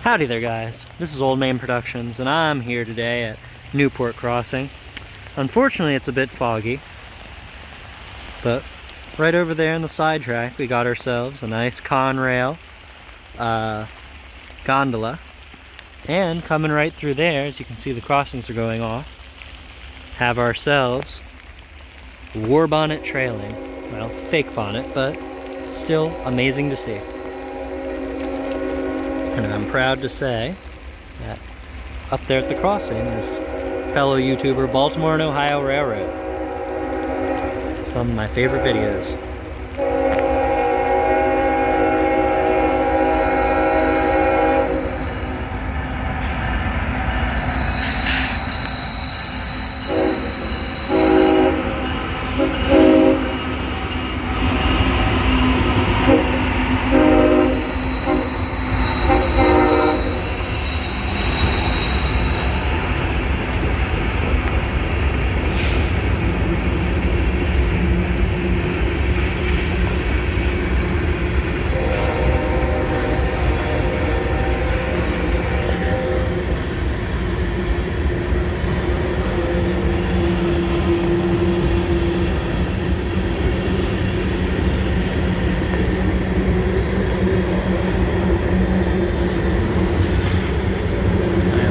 Howdy there guys, this is Old Main Productions and I'm here today at Newport Crossing. Unfortunately it's a bit foggy, but right over there in the sidetrack we got ourselves a nice Conrail gondola, and coming right through there, as you can see the crossings are going off, have ourselves war bonnet trailing. Well, fake bonnet, but still amazing to see. And I'm proud to say that up there at the crossing is fellow YouTuber Baltimore and Ohio Railroad. Some of my favorite videos.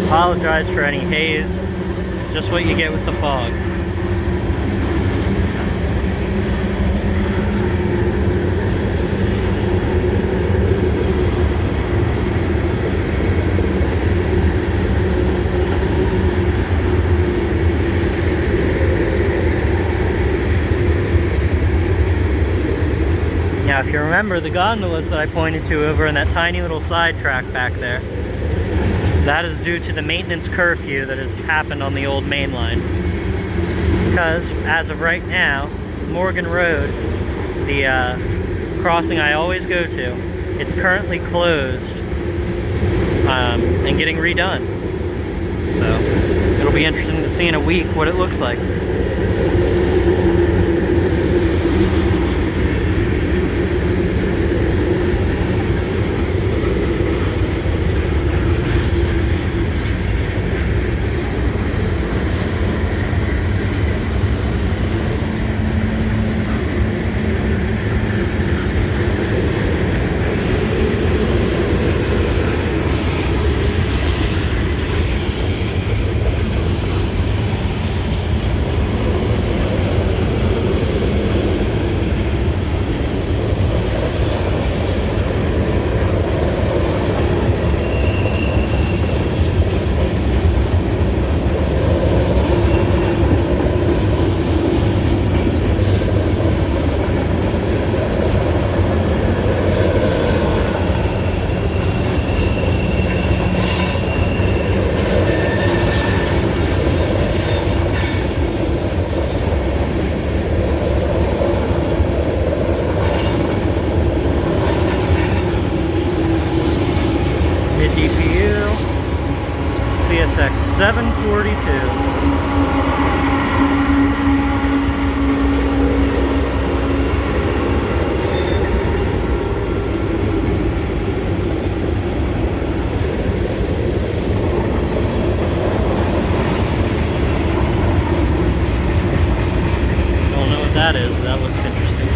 Apologize for any haze, just what you get with the fog. Now if you remember the gondolas that I pointed to over in that tiny little side track back there, that is due to the maintenance curfew that has happened on the old main line. Because, as of right now, Morgan Road, the crossing I always go to, it's currently closed and getting redone. So, it'll be interesting to see in a week what it looks like. CSX 742. Don't know what that is, but that looks interesting.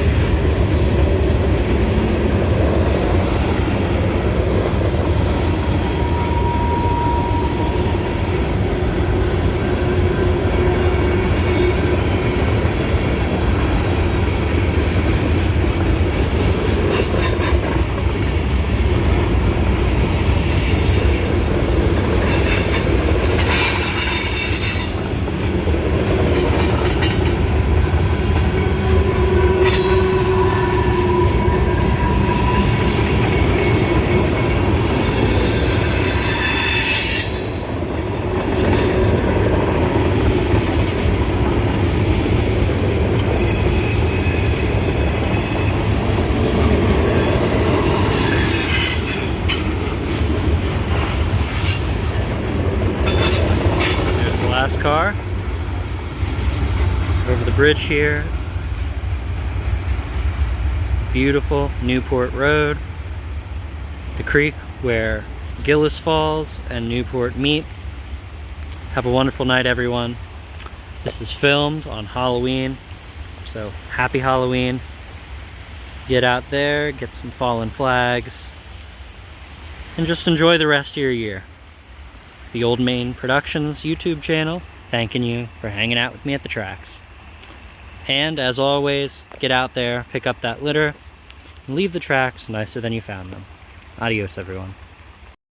Last car over the bridge here. Beautiful Newport Road, the creek where Gillis Falls and Newport meet. Have a wonderful night, everyone. This is filmed on Halloween, so happy Halloween. Get out there, get some fallen flags, and just enjoy the rest of your year. It's the Old Main Productions YouTube channel, thanking you for hanging out with me at the tracks. And as always, get out there, pick up that litter, and leave the tracks nicer than you found them. Adios, everyone.